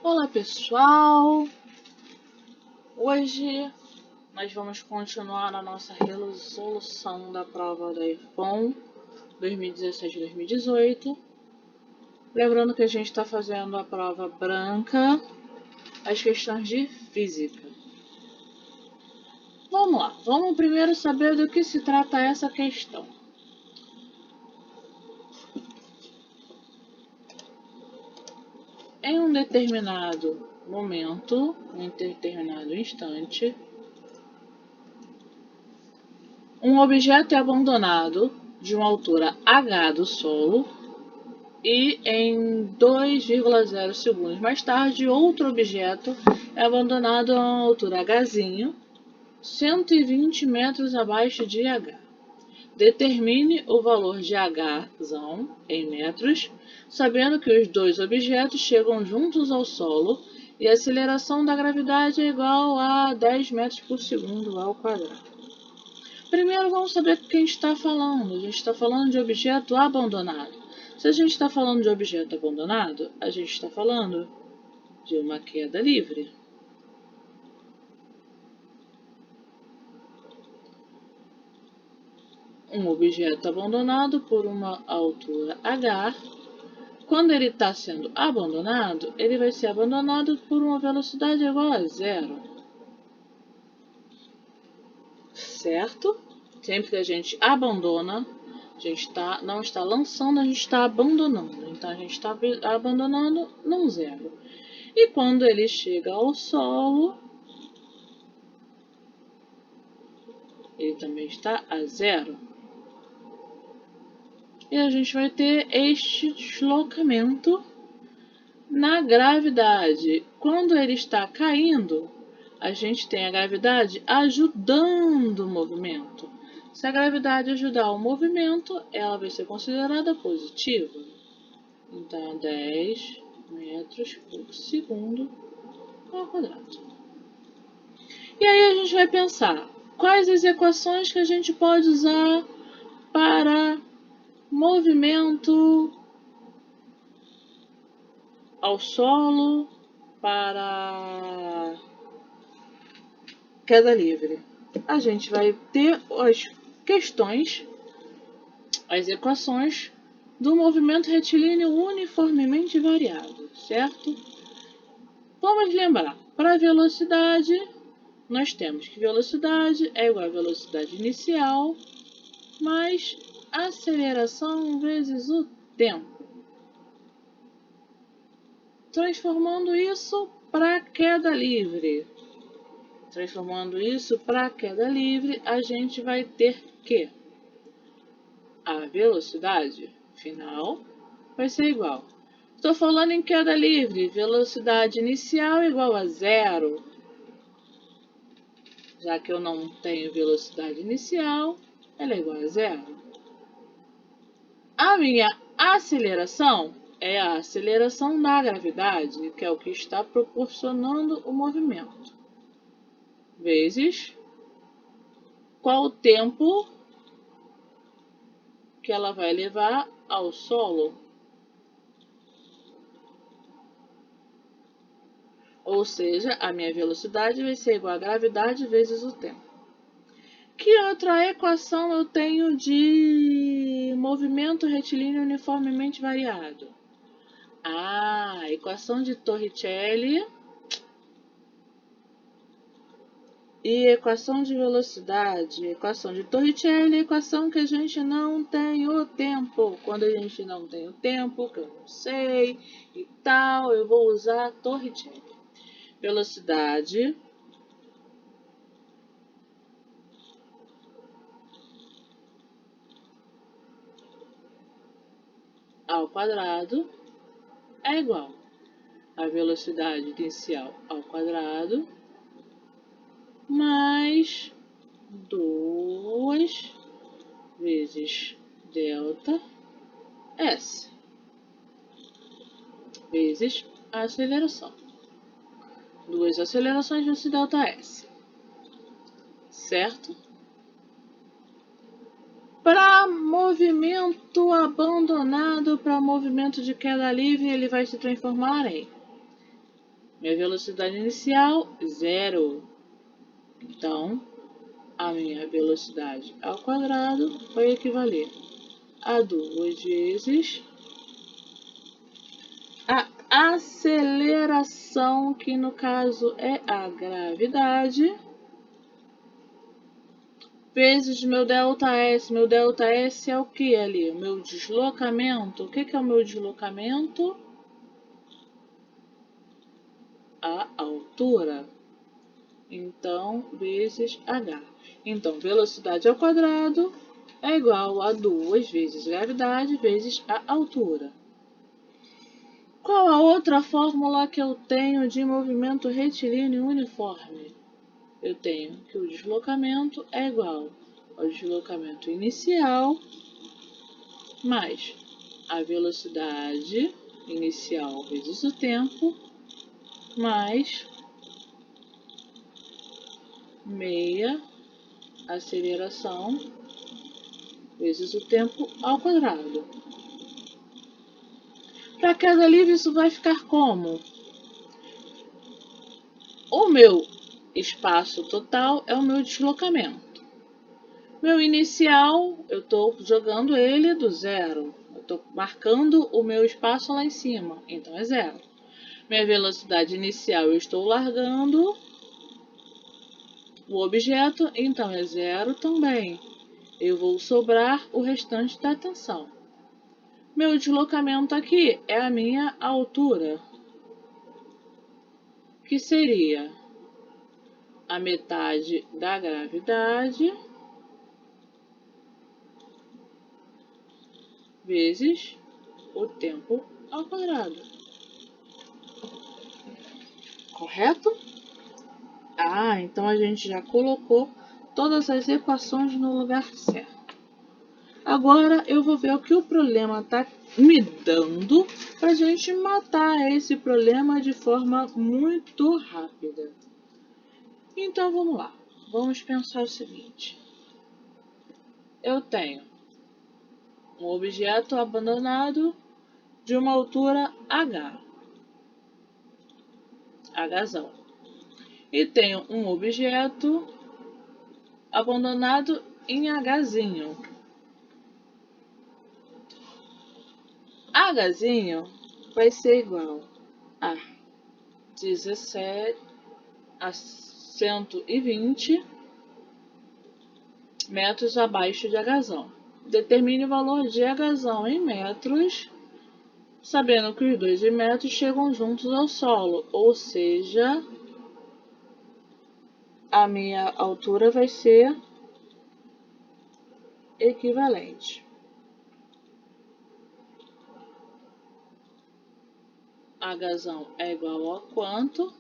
Olá pessoal, hoje nós vamos continuar na nossa resolução da prova da IFOM 2017-2018. Lembrando que a gente está fazendo a prova branca, as questões de física. Vamos lá, vamos primeiro saber do que se trata essa questão. Em um determinado momento, em um determinado instante, um objeto é abandonado de uma altura h do solo e em 2,0 segundos mais tarde outro objeto é abandonado a uma altura h, 120 metros abaixo de h. Determine o valor de h em metros, sabendo que os dois objetos chegam juntos ao solo e a aceleração da gravidade é igual a 10 metros por segundo ao quadrado. Primeiro vamos saber o que a gente está falando. A gente está falando de objeto abandonado. Se a gente está falando de objeto abandonado, a gente está falando de uma queda livre. Um objeto abandonado por uma altura h, quando ele está sendo abandonado, ele vai ser abandonado por uma velocidade igual a 0. Certo? Sempre que a gente abandona, a gente não está lançando, a gente está abandonando. Então a gente está abandonando num 0. E quando ele chega ao solo, ele também está a 0. E a gente vai ter este deslocamento na gravidade. Quando ele está caindo, a gente tem a gravidade ajudando o movimento. Se a gravidade ajudar o movimento, ela vai ser considerada positiva. Então, 10 metros por segundo ao quadrado. E aí a gente vai pensar, quais as equações que a gente pode usar para movimento ao solo, para queda livre? A gente vai ter as questões, as equações do movimento retilíneo uniformemente variado, certo? Vamos lembrar, para velocidade, nós temos que velocidade é igual a velocidade inicial mais aceleração vezes o tempo. Transformando isso para queda livre. A gente vai ter que a velocidade final vai ser igual. Estou falando em queda livre, velocidade inicial igual a 0. Já que eu não tenho velocidade inicial, ela é igual a 0. A minha aceleração é a aceleração da gravidade, que é o que está proporcionando o movimento, vezes qual o tempo que ela vai levar ao solo. Ou seja, a minha velocidade vai ser igual a gravidade vezes o tempo. Que outra equação eu tenho de movimento retilíneo uniformemente variado? A equação de Torricelli e equação de velocidade. Equação de Torricelli é a equação que a gente não tem o tempo. Quando a gente não tem o tempo, que eu não sei e tal, eu vou usar Torricelli. Velocidade ao quadrado é igual a velocidade inicial ao quadrado mais 2 vezes delta S vezes a aceleração. 2 acelerações vezes delta S. Certo? Para movimento abandonado, para movimento de queda livre, ele vai se transformar em Minha velocidade inicial, 0. Então, a minha velocidade ao quadrado vai equivaler a 2 vezes a aceleração, que no caso é a gravidade, vezes meu ΔS. Meu ΔS é o que ali? O meu deslocamento. O que é o meu deslocamento? A altura. Então, vezes h. Então, velocidade ao quadrado é igual a 2 vezes gravidade vezes a altura. Qual a outra fórmula que eu tenho de movimento retilíneo uniforme? Eu tenho que o deslocamento é igual ao deslocamento inicial mais a velocidade inicial vezes o tempo mais meia aceleração vezes o tempo ao quadrado. Para queda livre, isso vai ficar como? O meu espaço total é o meu deslocamento. Meu inicial, eu estou jogando ele do 0. Eu estou marcando o meu espaço lá em cima, então é 0. Minha velocidade inicial, eu estou largando o objeto, então é 0 também. Eu vou sobrar o restante da tensão. Meu deslocamento aqui é a minha altura, que seria a metade da gravidade vezes o tempo ao quadrado. Correto? Ah, então a gente já colocou todas as equações no lugar certo. Agora eu vou ver o que o problema está me dando para a gente matar esse problema de forma muito rápida. Então vamos lá. Vamos pensar o seguinte. Eu tenho um objeto abandonado de uma altura h, hzão. E tenho um objeto abandonado em hzinho. Hzinho vai ser igual a 17 a 120 metros abaixo de hzão. Determine o valor de hzão em metros, sabendo que os dois em metros chegam juntos ao solo, ou seja, a minha altura vai ser equivalente. Hzão é igual a quanto?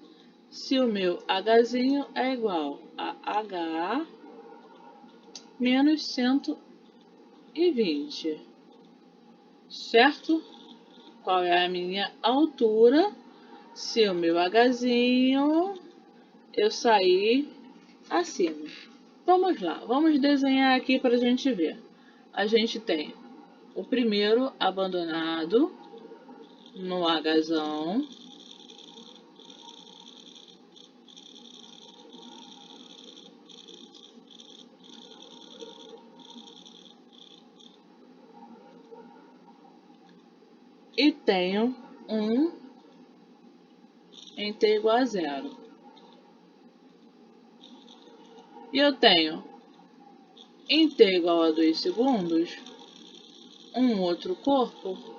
Se o meu Hzinho é igual a H menos 120, certo? Qual é a minha altura? Se o meu Hzinho eu sair acima. Vamos lá, vamos desenhar aqui para a gente ver. A gente tem o primeiro abandonado no Hzão. E tenho em t igual a 0. E eu tenho em t igual a 2 segundos um outro corpo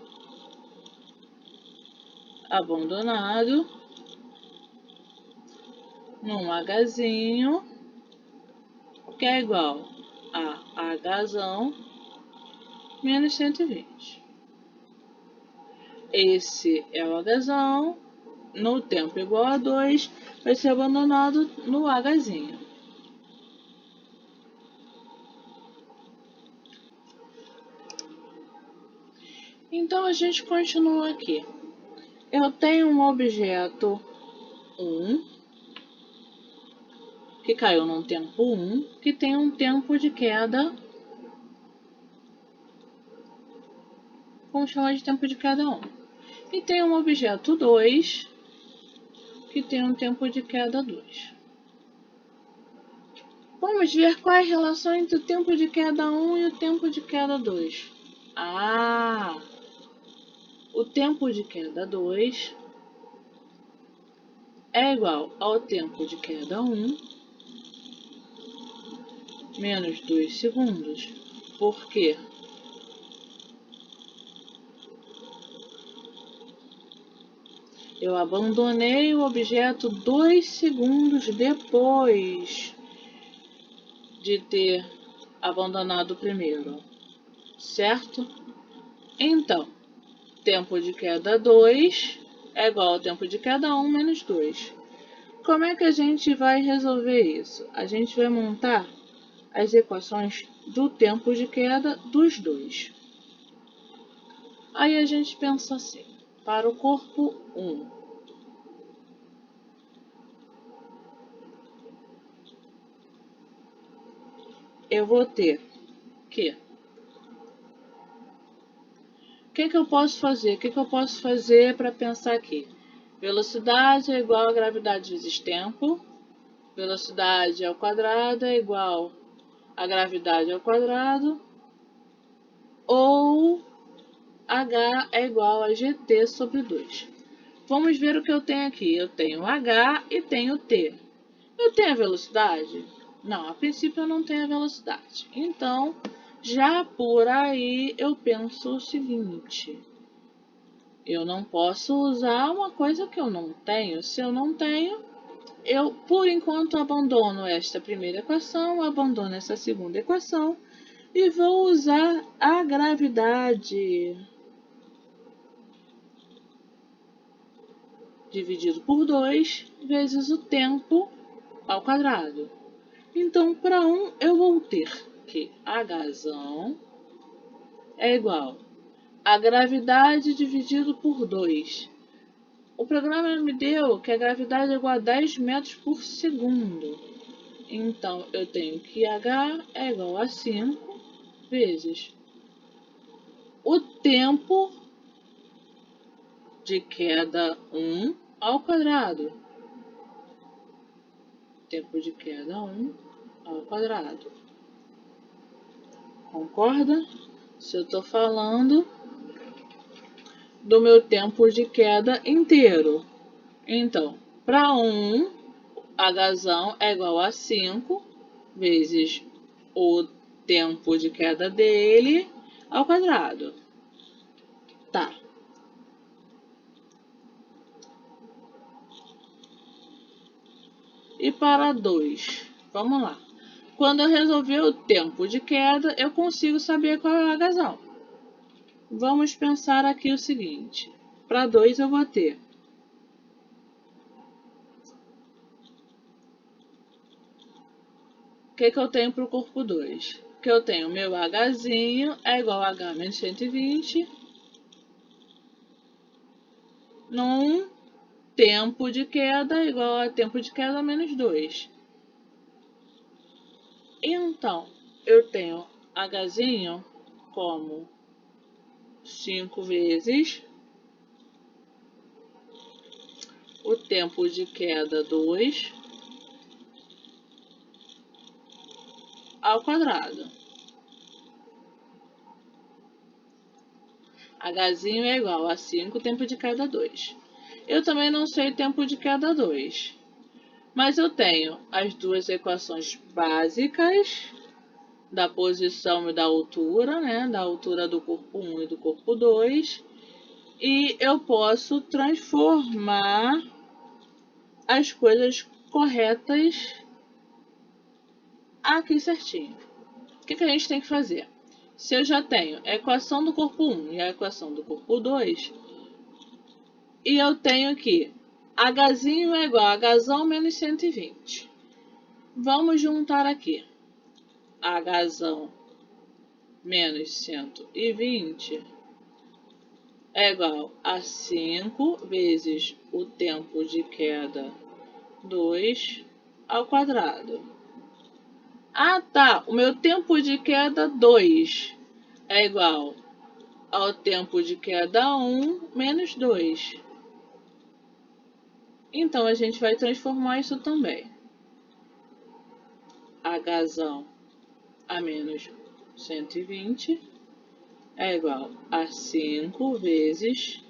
abandonado num Hzinho, que é igual a Hzão menos 120. Esse é o Hzão, no tempo igual a 2, vai ser abandonado no Hzinho. Então a gente continua aqui. Eu tenho um objeto 1, que caiu num tempo 1, que tem um tempo de queda, vamos chamar de tempo de queda 1. E tem um objeto 2, que tem um tempo de queda 2. Vamos ver qual é a relação entre o tempo de queda 1 e o tempo de queda 2. O tempo de queda 2 é igual ao tempo de queda 1 menos 2 segundos. Por quê? Eu abandonei o objeto 2 segundos depois de ter abandonado o primeiro, certo? Então, tempo de queda 2 é igual ao tempo de queda 1 menos 2. Como é que a gente vai resolver isso? A gente vai montar as equações do tempo de queda dos dois. Aí a gente pensa assim, para o corpo 1, eu vou ter que... O que eu posso fazer? O que eu posso fazer para pensar aqui? Velocidade é igual a gravidade vezes tempo. Velocidade ao quadrado é igual a gravidade ao quadrado. Ou H é igual a GT sobre 2. Vamos ver o que eu tenho aqui. Eu tenho H e tenho T. Eu tenho a velocidade? Não, a princípio eu não tenho a velocidade. Então, já por aí eu penso o seguinte: eu não posso usar uma coisa que eu não tenho. Se eu não tenho, eu por enquanto abandono esta primeira equação, abandono essa segunda equação e vou usar a gravidade dividido por 2 vezes o tempo ao quadrado. Então, para 1, eu vou ter que Hzão é igual a gravidade dividido por 2. O programa me deu que a gravidade é igual a 10 metros por segundo. Então, eu tenho que H é igual a 5 vezes o tempo de queda 1 ao quadrado. Tempo de queda 1 ao quadrado. Concorda? Se eu estou falando do meu tempo de queda inteiro. Então, para 1, Hzão é igual a 5 vezes o tempo de queda dele ao quadrado. Tá. E para 2, vamos lá. Quando eu resolver o tempo de queda, eu consigo saber qual é o Hzão. Vamos pensar aqui o seguinte. Para 2 eu vou ter o que eu tenho para o corpo 2? Que eu tenho meu Hzinho é igual a H menos 120 num tempo de queda igual a tempo de queda menos 2. Então, eu tenho Hzinho como 5 vezes o tempo de queda 2 ao quadrado. Hzinho é igual a 5 tempo de queda 2. Eu também não sei tempo de queda 2. Mas eu tenho as duas equações básicas da posição e da altura, né? Da altura do corpo 1 e do corpo 2. E eu posso transformar as coisas corretas aqui certinho. O que a gente tem que fazer? Se eu já tenho a equação do corpo 1 e a equação do corpo 2, e eu tenho que Hzinho é igual a Hzão menos 120. Vamos juntar aqui. Hzão menos 120 é igual a 5 vezes o tempo de queda 2 ao quadrado. Ah, tá. O meu tempo de queda 2 é igual ao tempo de queda 1 menos 2. Então, a gente vai transformar isso também. H a menos 120 é igual a 5 vezes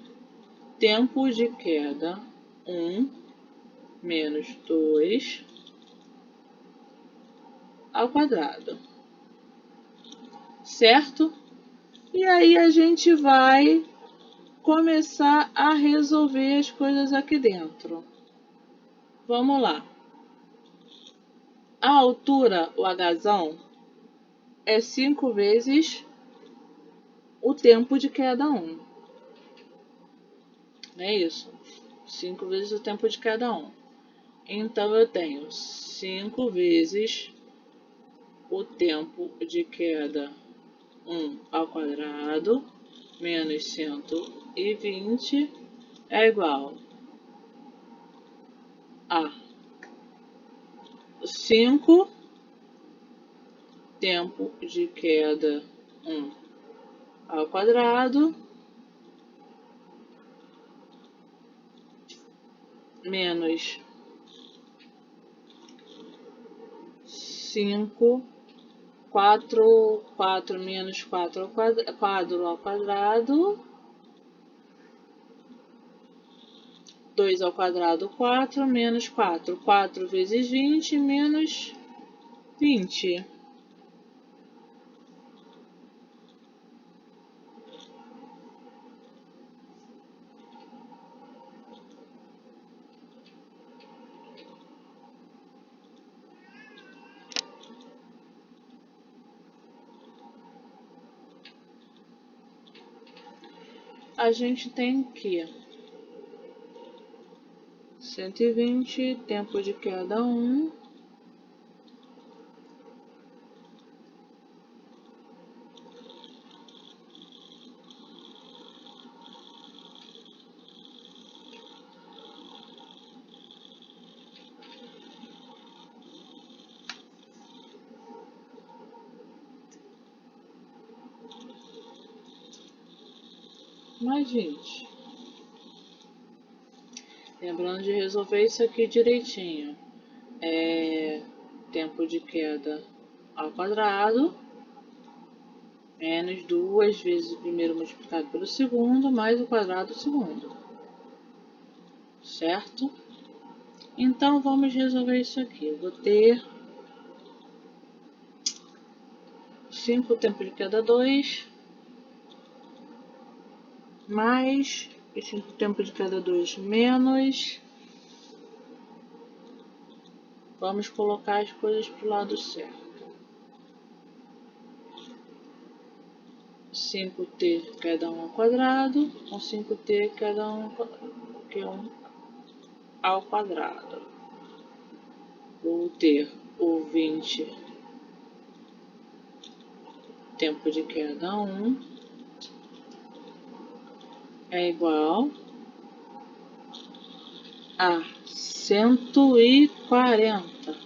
tempo de queda 1 menos 2 ao quadrado. Certo? E aí a gente vai começar a resolver as coisas aqui dentro. Vamos lá. A altura, o H, é 5 vezes o tempo de queda 1. Não é isso? 5 vezes o tempo de cada um. Então, eu tenho 5 vezes o tempo de queda 1 ao quadrado menos 120 é igual a 5 tempo de queda 1 ao quadrado menos 5, 4 menos 4 ao quadrado, 2 ao quadrado, 4, menos 4. 4 vezes 20, menos 20. A gente tem que 120, tempo de queda 1, mas, gente, lembrando de resolver isso aqui direitinho. Tempo de queda ao quadrado, menos 2 vezes o primeiro multiplicado pelo segundo, mais o quadrado do segundo. Certo? Então, vamos resolver isso aqui. Eu vou ter 5 tempo de queda 2, mais 5 tempo de queda 2 menos. Vamos colocar as coisas para o lado certo. 5t queda 1 ao quadrado, com 5t queda 1 ao quadrado. Vou ter o 20 tempo de queda 1 é igual a 140.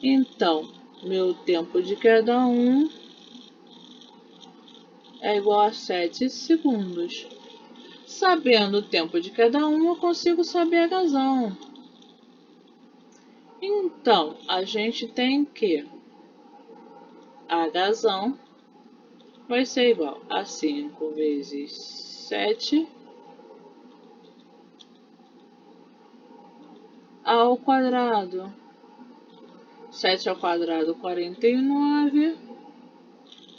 Então, meu tempo de queda 1 é igual a 7 segundos. Sabendo o tempo de cada um, eu consigo saber a razão. Então, a gente tem que a razão vai ser igual a 5 vezes 7 ao quadrado. 7 ao quadrado, 49.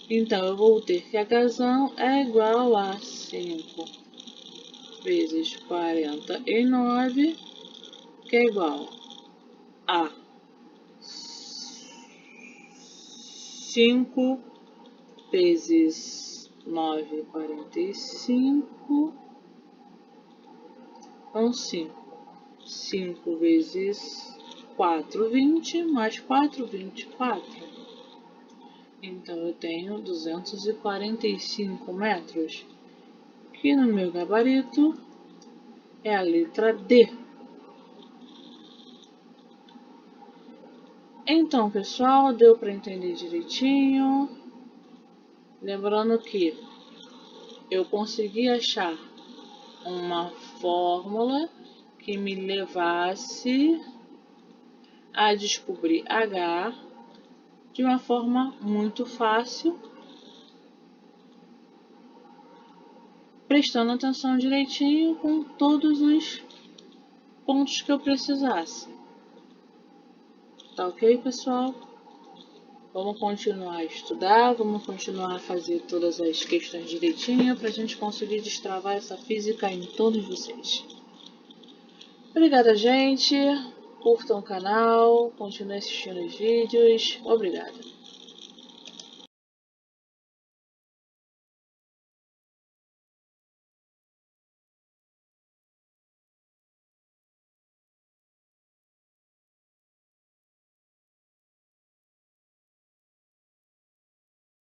Então, eu vou ter que a razão é igual a 5 vezes 49, que é igual a 5 vezes 9, 45, com 5. 5 vezes 4, 20, mais 4, 24. Então, eu tenho 245 metros, que no meu gabarito é a letra D. Então, pessoal, deu para entender direitinho. Lembrando que eu consegui achar uma fórmula que me levasse a descobrir H de uma forma muito fácil, prestando atenção direitinho com todos os pontos que eu precisasse. Tá ok, pessoal? Vamos continuar a estudar, vamos continuar a fazer todas as questões direitinho para a gente conseguir destravar essa física em todos vocês. Obrigada, gente. Curtam o canal, continuem assistindo os vídeos. Obrigada.